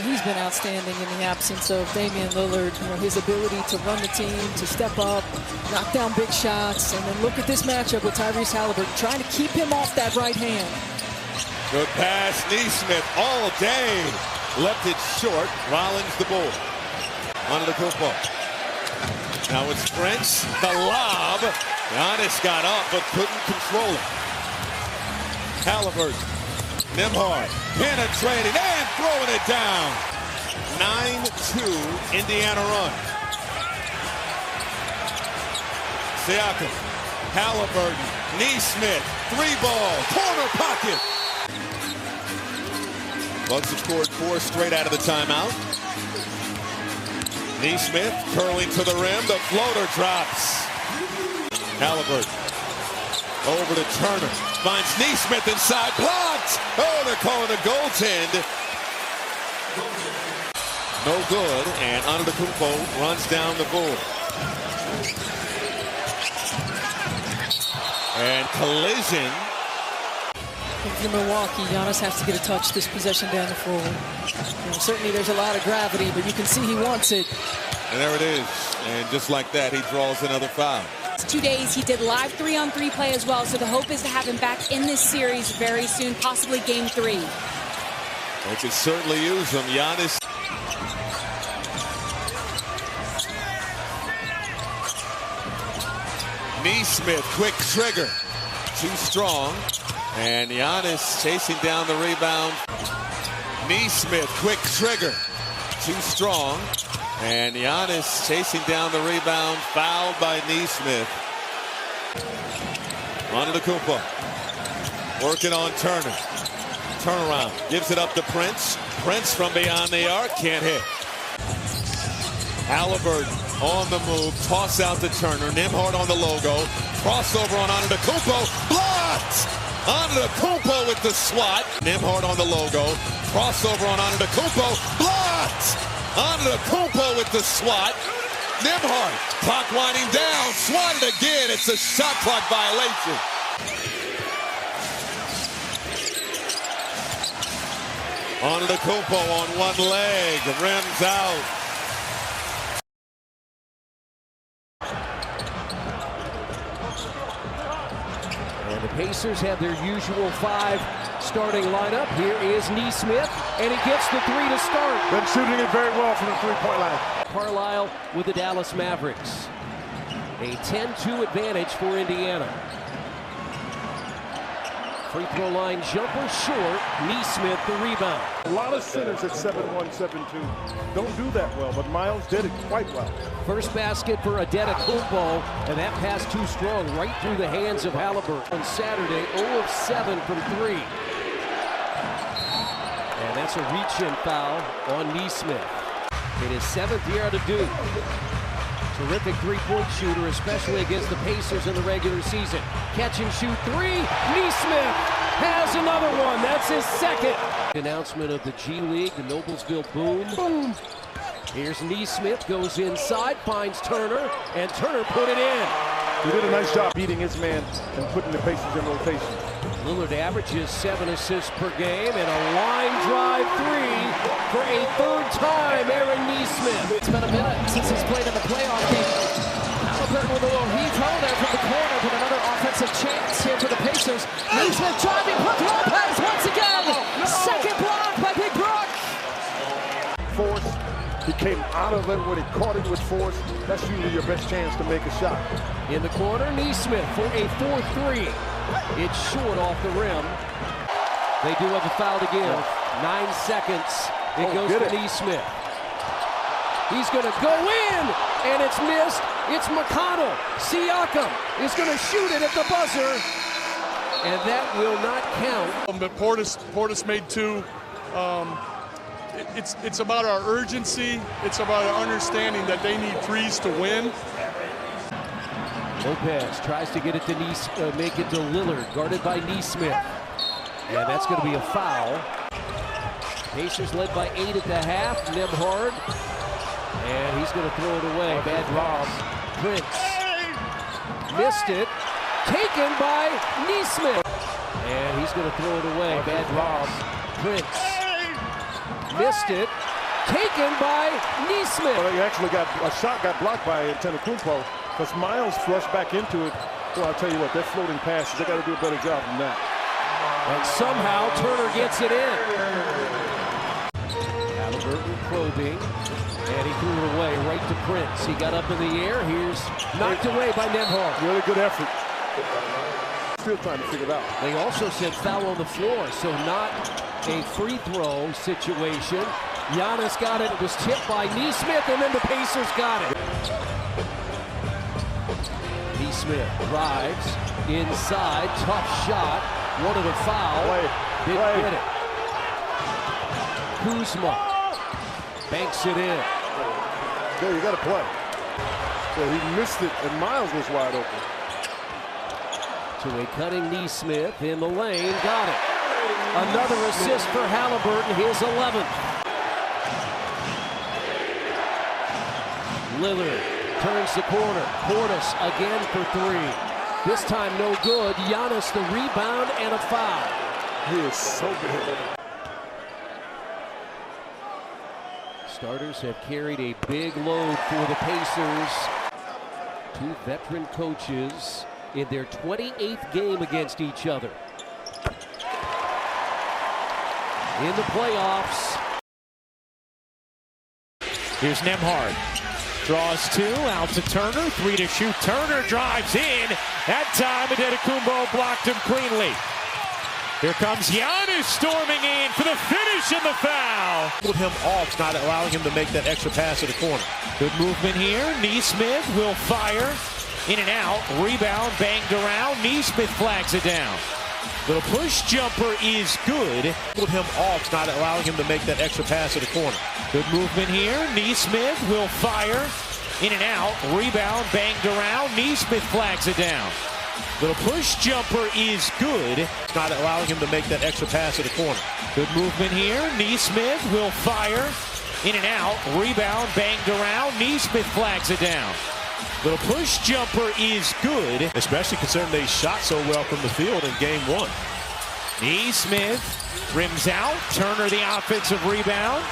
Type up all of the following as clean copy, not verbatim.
He's been outstanding in the absence of Damian Lillard. His ability to run the team, to step up, knock down big shots, and then look at this matchup with Tyrese Halliburton, trying to keep him off that right hand. Good pass, Nesmith all day. Left it short. Rollins the ball. Under the Kupo. Now it's Prince. The lob. Giannis got up but couldn't control it. Halliburton. Nembhard penetrating and throwing it down. 9-2 Indiana run. Siakam. Halliburton. Nesmith. 3-ball. Corner pocket. Bucks have scored 4 straight out of the timeout. Nesmith curling to the rim. The floater drops. Halliburton over to Turner. Finds Nesmith inside. Blocked. Oh, they're calling a goaltend. No good. And Antetokounmpo runs down the board. And collision. For Milwaukee, Giannis has to get a touch this possession down the floor. Certainly there's a lot of gravity, but you can see he wants it. And there it is. And just like that, he draws another foul. 2 days, he did live 3-on-3 play as well, so the hope is to have him back in this series very soon, possibly game 3. They could certainly use him. Giannis. Nesmith, quick trigger. Too strong. And Giannis chasing down the rebound. Nesmith, quick trigger. Too strong. And Giannis chasing down the rebound. Fouled by Nesmith. Antetokounmpo. Working on Turner. Turnaround. Gives it up to Prince. Prince from beyond the arc. Can't hit. Halliburton on the move. Toss out to Turner. Nembhard on the logo. Crossover on Antetokounmpo. Blocked! Antetokounmpo with the swat. Nembhard on the logo. Crossover on Antetokounmpo. Blocked! Antetokounmpo with the swat. Nembhard. Clock winding down. Swatted again. It's a shot clock violation. Antetokounmpo on one leg. Rims out. And the Pacers have their usual 5 starting lineup. Here is Nesmith, and he gets the 3 to start. Been shooting it very well from the three-point line. Carlisle with the Dallas Mavericks. A 10-2 advantage for Indiana. Free throw line jumper short. Nesmith the rebound. A lot of centers at 7-1, 7-2 don't do that well, but Miles did it quite well. First basket for Antetokounmpo, and that pass too strong right through the hands of Halliburton. On Saturday, 0 of 7 from 3. And that's a reach-in foul on Nesmith. In his 7th year out of Duke. Terrific three-point shooter, especially against the Pacers in the regular season. Catch and shoot 3. Nesmith has another one. That's his 2nd. Announcement of the G League, the Noblesville Boom. Boom. Here's Nesmith, goes inside, finds Turner, and Turner put it in. He did a nice job beating his man and putting the Pacers in rotation. Lillard averages 7 assists per game, and a line drive 3 for a 3rd time, Aaron Nesmith. It's been a minute since he's played in the playoff game. Halliburton with a little heave-ho there from the corner, but another offensive chance here for the Pacers. Nesmith driving, Brook Lopez once again. Second block by Big Brook. Force. He came out of it when he caught it with force. That's usually your best chance to make a shot. In the corner, Nesmith for a 4-3. It's short off the rim. They do have a foul to give. 9 seconds. It goes to Nesmith. He's going to go in, and it's missed. It's McConnell. Siakam is going to shoot it at the buzzer, and that will not count. But Portis made 2. It's about our urgency. It's about our understanding that they need 3s to win. Lopez tries to get it to make it to Lillard, guarded by Nesmith. And that's going to be a foul. Pacers led by 8 at the half. Nembhard. And he's going to throw it away. Bad lob. Prince. Missed it. Taken by Nesmith. And he's going to throw it away. Bad lob. Prince. Missed it. Taken by Nesmith. Well, he actually got a shot got blocked by Antetokounmpo because Miles flushed back into it. Well, I'll tell you what, that floating passes, they got to do a better job than that. And somehow Turner gets it in. Halliburton probing, and he threw it away right to Prince. He got up in the air. Here's knocked away by Nembhard. Really good effort. Still trying to figure it out. They also said foul on the floor, so not a free throw situation. Giannis got it. It was tipped by Nesmith, and then the Pacers got it. Nesmith drives inside, tough shot, wanted a foul, didn't get it. Kuzma banks it in. There, you got to play. Yeah, he missed it, and Miles was wide open. To a cutting Nesmith in the lane, got it. Another assist for Halliburton, his 11th. Lillard turns the corner. Portis again for three. This time no good. Giannis the rebound and a foul. He is so good. Starters have carried a big load for the Pacers. Two veteran coaches in their 28th game against each other. In the playoffs. Here's Nembhard. Draws two, out to Turner, three to shoot. Turner drives in. That time, Antetokounmpo blocked him cleanly. Here comes Giannis storming in for the finish and the foul. With him off, not allowing him to make that extra pass to the corner. Good movement here. Nesmith will fire. In and out. Rebound banged around. Nesmith flags it down. Little push jumper is good. With him off, not allowing him to make that extra pass to the corner. Good movement here. Nesmith will fire. In and out. Rebound banged around. Nesmith flags it down. Little push jumper is good. Not allowing him to make that extra pass to the corner. Good movement here. Nesmith will fire. In and out. Rebound banged around. Nesmith flags it down. Little push jumper is good. Especially considering they shot so well from the field in game one. Nesmith rims out. Turner the offensive rebound.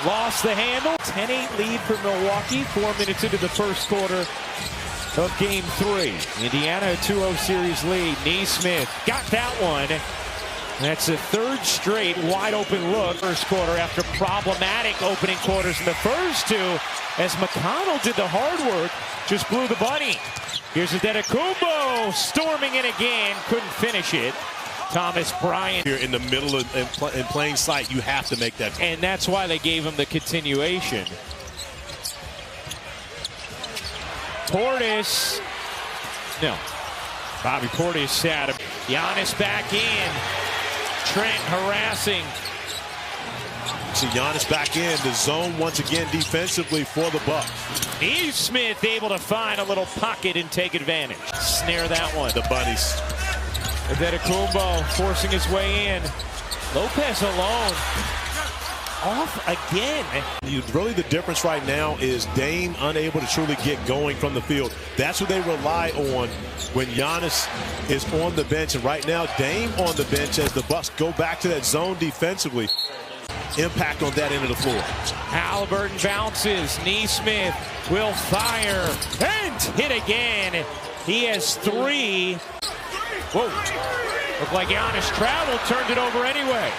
Lost the handle. 10-8 lead for Milwaukee. 4 minutes into the first quarter of game three. Indiana a 2-0 series lead. Nesmith got that one. That's the third straight wide open look first quarter after problematic opening quarters in the first two, as McConnell did the hard work, just blew the bunny. Here's Antetokounmpo storming in again, couldn't finish it. Thomas Bryant. Here in the middle of in plain sight, you have to make that. And that's why they gave him the continuation. Portis. No. Bobby Portis sat him. Giannis back in. Trent harassing. See Giannis back in the zone once again defensively for the Bucks. Nesmith able to find a little pocket and take advantage. Snare that one. The bunnies. Antetokounmpo forcing his way in. Lopez alone. Off again. Really the difference right now is Dame unable to truly get going from the field. That's what they rely on when Giannis is on the bench. And right now, Dame on the bench as the Bucks go back to that zone defensively. Impact on that end of the floor. Halliburton bounces. Nesmith will fire and hit again. He has three. Whoa. Looked like Giannis traveled, turned it over anyway.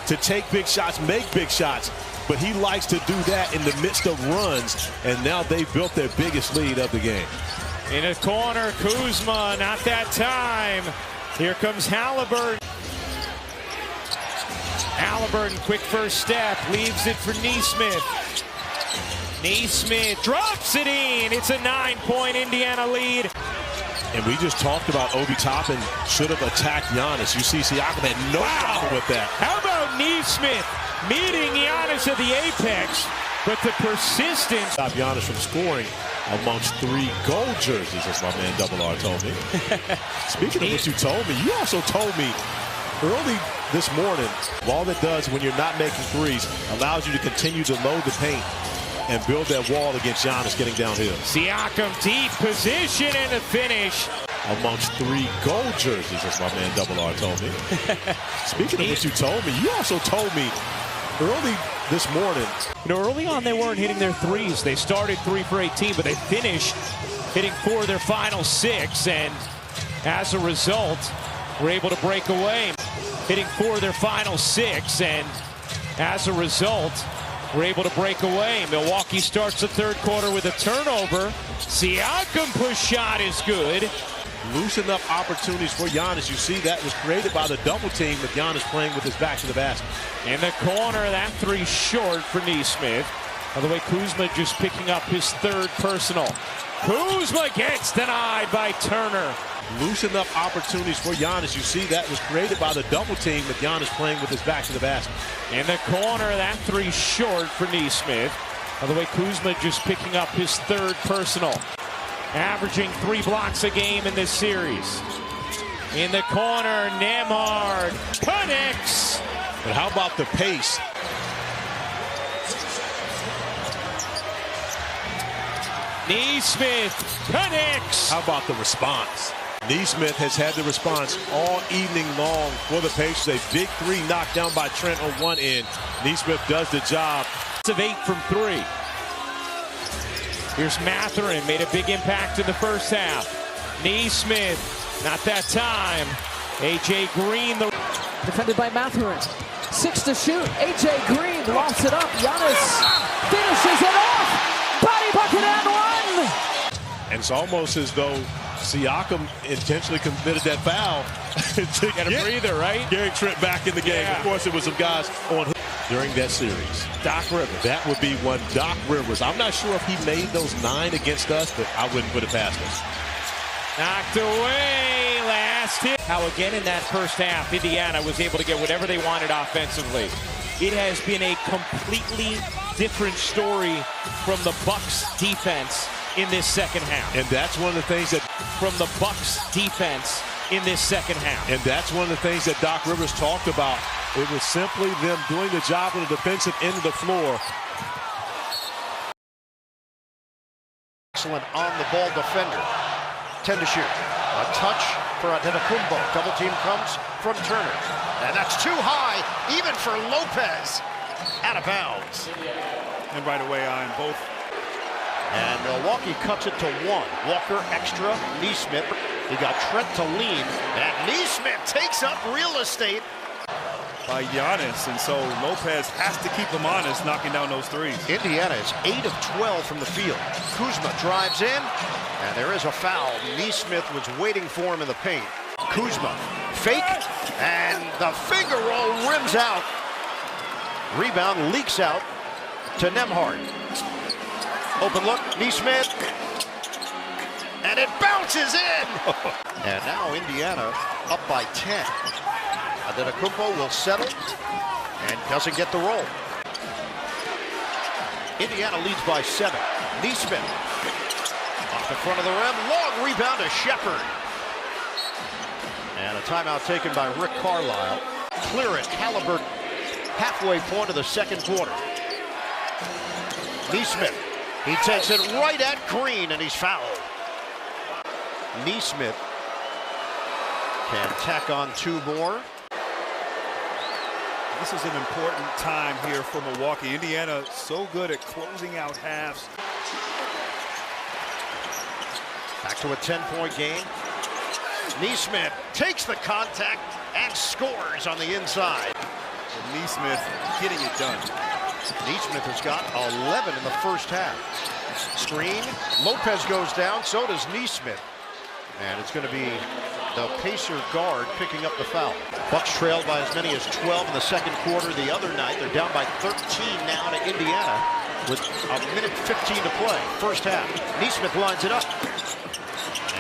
To take big shots, make big shots, but he likes to do that in the midst of runs, and now they've built their biggest lead of the game. In a corner, Kuzma, not that time. Here comes Halliburton. Halliburton, quick first step, leaves it for Nesmith. Nesmith drops it in. It's a 9-point Indiana lead. And we just talked about Obi Toppin should have attacked Giannis. You see Siakam had no problem with that. How about Nesmith meeting Giannis at the apex, but the persistence. Stop Giannis from scoring amongst 3 gold jerseys, as my man Double R told me. Speaking of what you told me, you also told me early this morning, all that does when you're not making threes allows you to continue to load the paint and build that wall against Giannis getting downhill. Siakam deep position and the finish. amongst 3 gold jerseys, as my man Double R told me. Speaking of what you told me, you also told me early this morning. You know, early on they weren't hitting their threes. They started 3 for 18, but they finished hitting 4 of their final 6, and as a result, were able to break away. Hitting 4 of their final 6, and as a result, were able to break away. Milwaukee starts the third quarter with a turnover. Siakam push shot is good. Loosen up opportunities for Giannis. You see that was created by the double team with Giannis playing with his back to the basket. In the corner, that 3 short for Nesmith. By the way, Kuzma just picking up his 3rd personal. Kuzma gets denied by Turner. Loosen up opportunities for Giannis. You see that was created by the double team with Giannis playing with his back to the basket. In the corner, that 3 short for Nesmith. By the way, Kuzma just picking up his 3rd personal. Averaging 3 blocks a game in this series. In the corner, Nemhard connects. But how about the pace? Nesmith connects. How about the response? Nesmith has had the response all evening long for the Pacers. A big 3 knocked down by Trent on one end. Nesmith does the job. Of 8 from 3. Here's Mathurin, made a big impact in the first half. Nesmith, not that time. A.J. Green, the Defended by Mathurin. 6 to shoot. A.J. Green lofts it up. Giannis finishes it off. Body bucket and 1. And it's almost as though Siakam intentionally committed that foul to get a breather, right? Gary Trent back in the game. Yeah. Of course, it was some guys on him during that series. Doc Rivers. That would be one. Doc Rivers. I'm not sure if he made those 9 against us, but I wouldn't put it past us. Knocked away, last hit. How again in that first half, Indiana was able to get whatever they wanted offensively. It has been a completely different story from the Bucks defense in this second half. And that's one of the things that from the Bucks defense in this second half. And that's one of the things that Doc Rivers talked about. It was simply them doing the job on the defensive end of the floor. Excellent on-the-ball defender. 10 to shoot. A touch for Antetokounmpo. Double team comes from Turner. And that's too high, even for Lopez. Out of bounds. And right away on both. And Milwaukee cuts it to 1. Walker extra, Nesmith. He got Trent to lean. And Nesmith takes up real estate. By Giannis, and so Lopez has to keep him honest, knocking down those 3s. Indiana is 8 of 12 from the field. Kuzma drives in, and there is a foul. Nesmith was waiting for him in the paint. Kuzma, fake, and the finger roll rims out. Rebound leaks out to Nemhard. Open look, Nesmith, and it bounces in. And now Indiana up by 10. Antetokounmpo will settle and doesn't get the roll. Indiana leads by 7. Nesmith off the front of the rim. Long rebound to Shepard. And a timeout taken by Rick Carlisle. Clear it, Halliburton. Halfway point of the second quarter. Nesmith. He takes it right at Green and he's fouled. Nesmith can tack on 2 more. This is an important time here for Milwaukee. Indiana so good at closing out halves. Back to a 10-point game. Nesmith takes the contact and scores on the inside. And Nesmith getting it done. Nesmith has got 11 in the first half. Screen. Lopez goes down. So does Nesmith. And it's going to be the Pacer guard picking up the foul. Bucks trailed by as many as 12 in the second quarter the other night. They're down by 13 now to Indiana with a minute 15 to play. First half. Nesmith lines it up.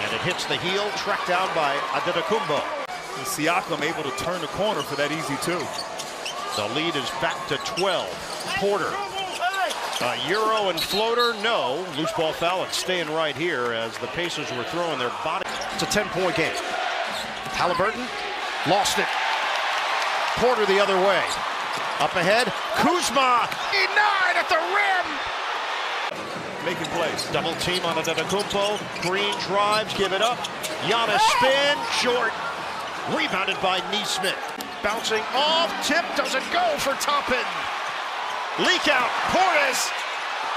And it hits the heel, tracked down by Antetokounmpo. And Siakam able to turn the corner for that easy 2. The lead is back to 12. Porter. A Euro and floater, no. Loose ball foul. It's staying right here as the Pacers were throwing their body. It's a 10-point game. Halliburton lost it. Porter the other way. Up ahead. Kuzma denied at the rim. making plays. Double team on Antetokounmpo. Green drives, give it up. Giannis spin, short. Rebounded by Nesmith. Bouncing off, tip, doesn't go for Toppin. Leak out, Portis.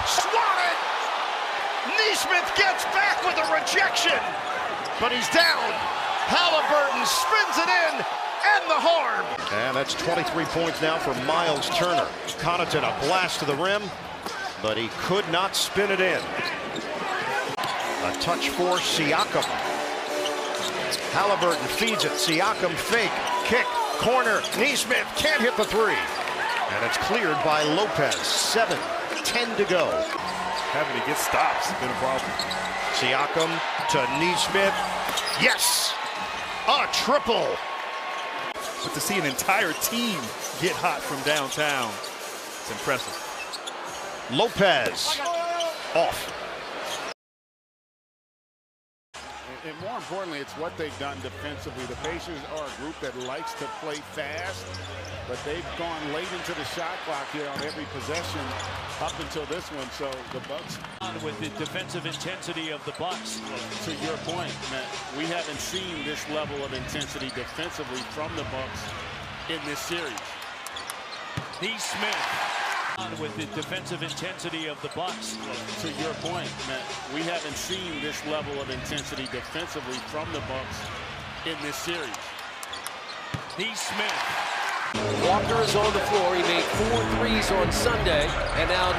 Swatted. Nesmith gets back with a rejection. But he's down. Halliburton spins it in. And the harm. And that's 23 points now for Miles Turner. Connaughton a blast to the rim, but he could not spin it in. A touch for Siakam. Halliburton feeds it. Siakam fake. Kick. Corner. Nesmith can't hit the three. And it's cleared by Lopez. 7:10 to go. Having to get stops has been a problem. Siakam to Nesmith. Yes! A triple. But to see an entire team get hot from downtown, it's impressive. Lopez off. And more importantly, it's what they've done defensively. The Pacers are a group that likes to play fast, but they've gone late into the shot clock here on every possession up until this one. So the Bucks, With the defensive intensity of the Bucks. to your point, Matt, we haven't seen this level of intensity defensively from the Bucks in this series. Nesmith. With the defensive intensity of the Bucks. To your point, Matt, we haven't seen this level of intensity defensively from the Bucks in this series. Nesmith. Walker is on the floor. He made 4 threes on Sunday, and now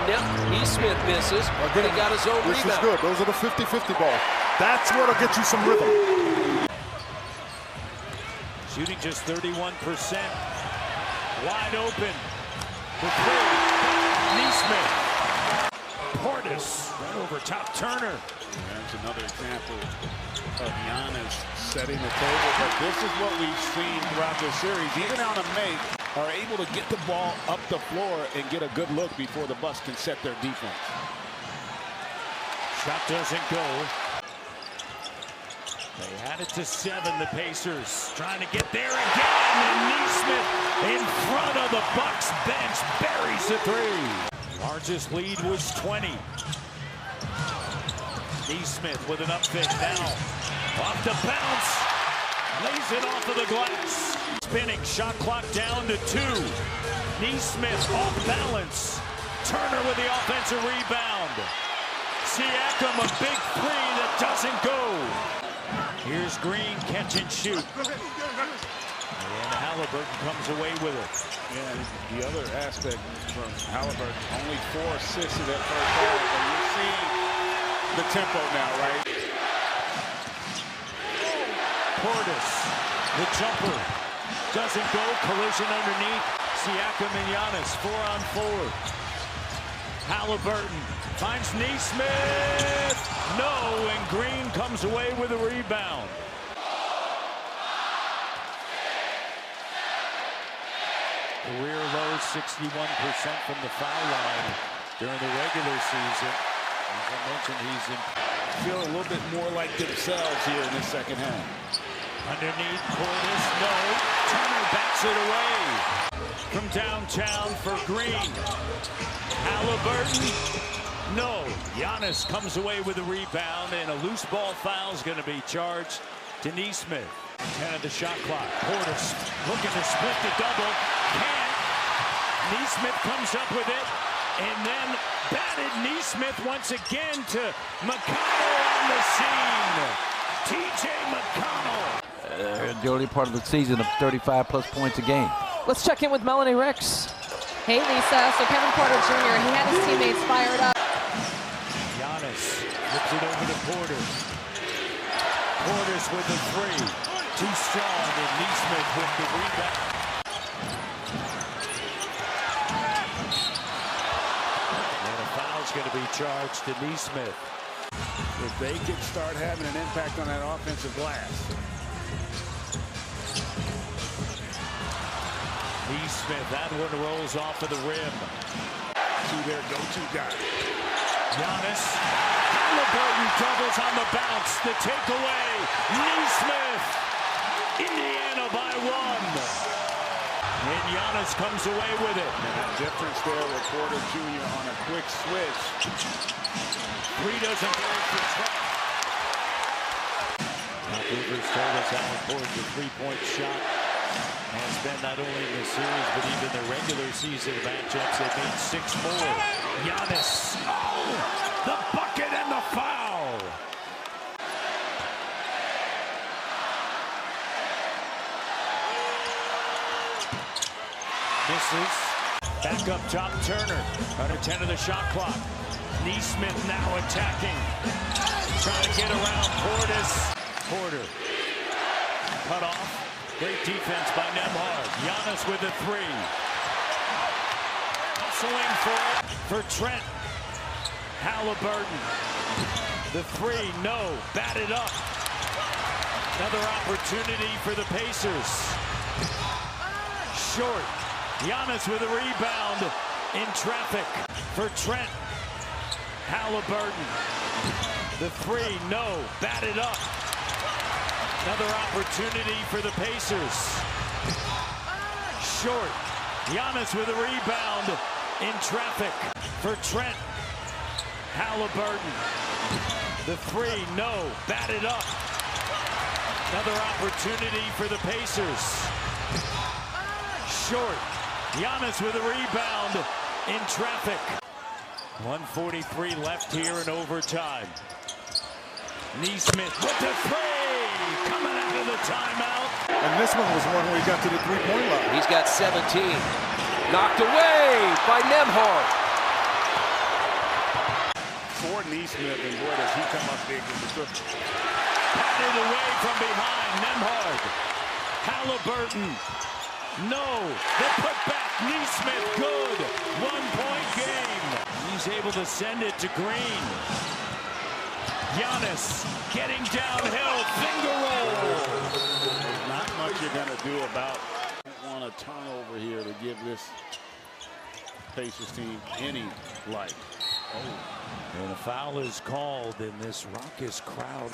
Nesmith misses. He got his own This rebound. is good. Those are the 50-50 balls. That's what'll get you some rhythm. Shooting just 31%. Wide open. The three. Nesmith. Portis. Right over top Turner. There's another example of Giannis setting the table. But this is what we've seen throughout this series. Even on a make, are able to get the ball up the floor and get a good look before the Bucks can set their defense. Shot doesn't go. They had it to 7, the Pacers. Trying to get there again, and Nesmith in front of the Bucks bench buries the three. Largest lead was 20. Nesmith with an up fake now. Off the bounce. Lays it off of the glass. Spinning, shot clock down to 2. Nesmith off balance. Turner with the offensive rebound. Siakam a big three that doesn't go. Here's Green, catch and shoot. And Halliburton comes away with it. Yeah, the other aspect from Halliburton, only 4 assists in that first half, and you're seeing the tempo now, right? Portis, the jumper, doesn't go, collision underneath. Siakam and Giannis, 4-on-4. Halliburton finds Nesmith. No, and Green comes away with a rebound. Career low 61% from the foul line during the regular season. As I mentioned, he's Feel a little bit more like themselves here in the second half. underneath. Portis, no. Turner backs it away. From downtown for Green. Halliburton, no. Giannis comes away with a rebound, and a loose ball foul is going to be charged to Nesmith. 10 of the shot clock. Portis looking to split the double. Can't. Nesmith comes up with it, and then batted Nesmith once again to McConnell on the scene. T.J. McConnell. The early part of the season of 35-plus points a game. Let's check in with Melanie Ricks. Hey, Lisa. So Kevin Porter Jr., he had his teammates fired up. Giannis flips it over to Porter. Portis with the three. Too strong, and Nesmith with the rebound. And a foul's going to be charged to Nesmith. If they can start having an impact on that offensive glass. Nesmith, that one rolls off of the rim. To their go-to guy. Giannis. Halliburton doubles on the bounce. The takeaway. Nesmith. Indiana by 1. And Giannis comes away with it. And that difference there with Porter Jr. on a quick switch. Three doesn't go for Trent. Now Cougars told us how important the three-point shot has been not only in the series, but even the regular season matchups. They've made 6 more. Giannis. Oh, the bucket and the foul. Misses. Back up top, Turner. Under 10 of the shot clock. Nesmith now attacking. Trying to get around Portis. Porter. Cut off. Great defense by Nembhard. Giannis with a 3. Hustling for Trent. Halliburton. The 3, no. Batted up. Another opportunity for the Pacers. Short. Giannis with a rebound in traffic for Trent. Halliburton. The 3, no. Batted up. Another opportunity for the Pacers. Short. Giannis with a rebound in traffic for Trent. Halliburton. The 3, no. Batted up. Another opportunity for the Pacers. Short. Giannis with a rebound in traffic. 1:43 left here in overtime. Nesmith with the 3. Coming out of the timeout. And this one was one where he got to the three-point line. He's got 17. Knocked away by Nembhard. For Nesmith, and boy, does he come up big with the triple. Patted away from behind. Nembhard. Halliburton. No. The putback. Nesmith good. 1-point game. He's able to send it to Green. Giannis getting downhill, finger roll. There's not much you're going to do about want a turnover here to give this Pacers team any life. And a foul is called in this raucous crowd.